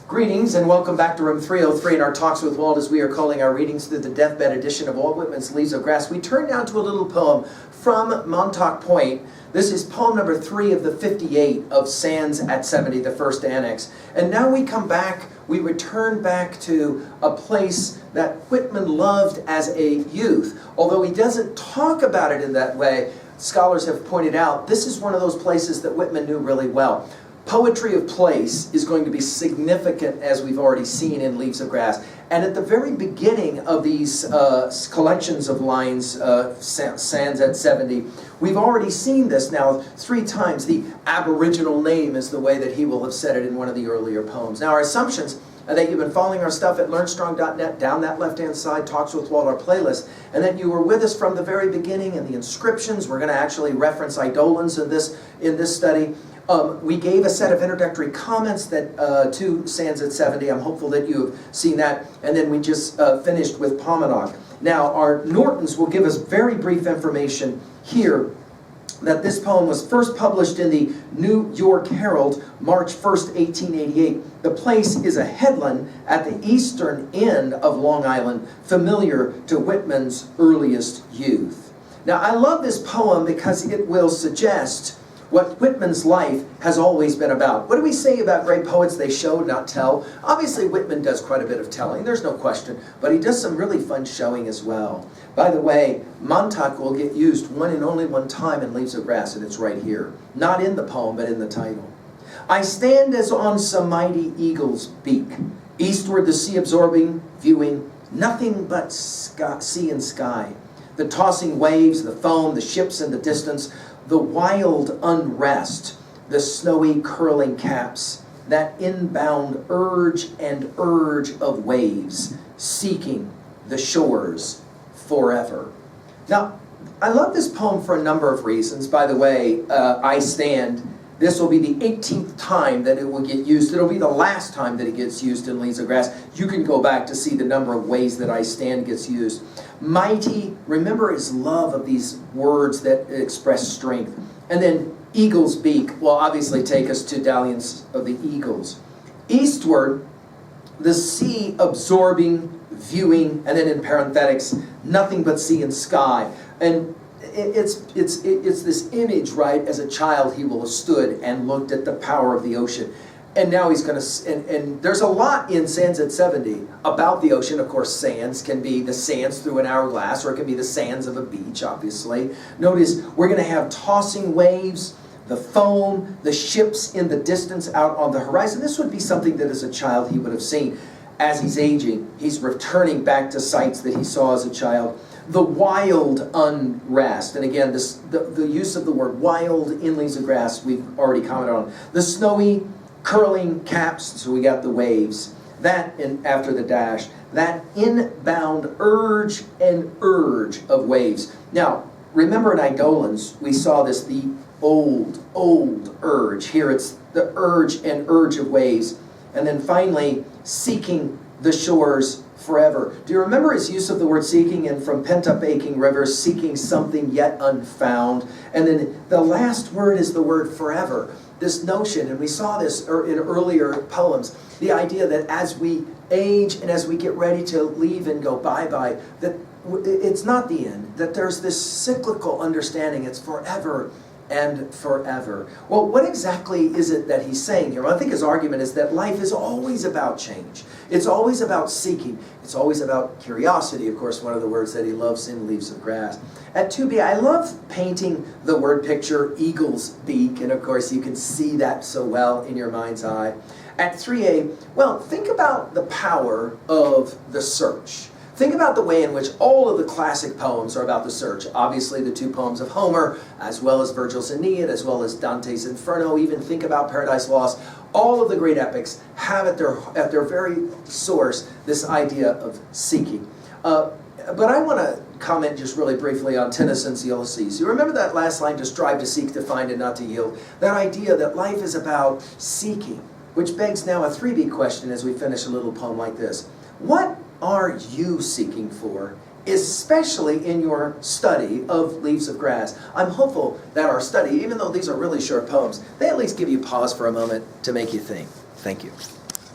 Greetings and welcome back to room 303 in our Talks with Walt, as we are calling our readings through the deathbed edition of Walt Whitman's Leaves of Grass. We turn now to a little poem from Montauk Point. This is poem number 3 of the 58 of Sands at 70, the first annex. And now we come back, we return back to a place that Whitman loved as a youth. Although he doesn't talk about it in that way, scholars have pointed out this is one of those places that Whitman knew really well. Poetry of place is going to be significant, as we've already seen in Leaves of Grass. And at the very beginning of these collections of lines, Sands at 70, we've already seen this now 3 times. The aboriginal name is the way that he will have said it in one of the earlier poems. Now, our assumptions are that you've been following our stuff at learnstrong.net, down that left-hand side, Talks with Walt, our playlist, and that you were with us from the very beginning, and the inscriptions. We're going to actually reference eidolons in this study. We gave a set of introductory comments that to Sands at 70. I'm hopeful that you have seen that. And then we just finished with Montauk. Now, our Nortons will give us very brief information here that this poem was first published in the New York Herald, March 1st, 1888. The place is a headland at the eastern end of Long Island, familiar to Whitman's earliest youth. Now, I love this poem because it will suggest what Whitman's life has always been about. What do we say about great poets? They show, not tell. Obviously, Whitman does quite a bit of telling, there's no question, but he does some really fun showing as well. By the way, Montauk will get used one and only one time in Leaves of Grass, and it's right here. Not in the poem, but in the title. I stand as on some mighty eagle's beak, eastward the sea absorbing, viewing nothing but sea and sky. The tossing waves, the foam, the ships in the distance, the wild unrest, the snowy curling caps, that inbound urge and urge of waves, seeking the shores forever. Now, I love this poem for a number of reasons. By the way, I stand. This will be the 18th time that it will get used. It'll be the last time that it gets used in Leaves of Grass. You can go back to see the number of ways that I stand gets used. Mighty, remember his love of these words that express strength. And then eagle's beak will obviously take us to Dalliance of the Eagles. Eastward, the sea absorbing, viewing, and then in parenthetics, nothing but sea and sky. And it's this image, right? As a child, he will have stood and looked at the power of the ocean. And now he's going to, and there's a lot in Sands at 70 about the ocean. Of course, sands can be the sands through an hourglass, or it can be the sands of a beach, obviously. Notice, we're going to have tossing waves, the foam, the ships in the distance out on the horizon. This would be something that as a child he would have seen. As he's aging, he's returning back to sights that he saw as a child. The wild unrest, and again, the use of the word wild in Leaves of Grass we've already commented on. The snowy curling caps, so we got the waves. That, and after the dash, that inbound urge and urge of waves. Now, remember in Eidolons, we saw this, the old urge. Here it's the urge and urge of waves. And then finally, seeking the shores forever. Do you remember his use of the word seeking, and from pent-up aching rivers, seeking something yet unfound? And then the last word is the word forever. This notion, and we saw this in earlier poems, the idea that as we age and as we get ready to leave and go bye-bye, that it's not the end, that there's this cyclical understanding, it's forever and forever. Well, what exactly is it that he's saying here? Well, I think his argument is that life is always about change. It's always about seeking. It's always about curiosity, of course, one of the words that he loves in Leaves of Grass. At 2b, I love painting the word picture, eagle's beak, and of course you can see that so well in your mind's eye. At 3a, well, think about the power of the search. Think about the way in which all of the classic poems are about the search. Obviously, the 2 poems of Homer, as well as Virgil's Aeneid, as well as Dante's Inferno. Even think about Paradise Lost. All of the great epics have at their very source this idea of seeking. But I want to comment just really briefly on Tennyson's Ulysses. You remember that last line, to strive, to seek, to find, and not to yield? That idea that life is about seeking, which begs now a 3b question as we finish a little poem like this. What are you seeking for, especially in your study of Leaves of Grass? I'm hopeful that our study, even though these are really short poems, they at least give you pause for a moment to make you think. Thank you.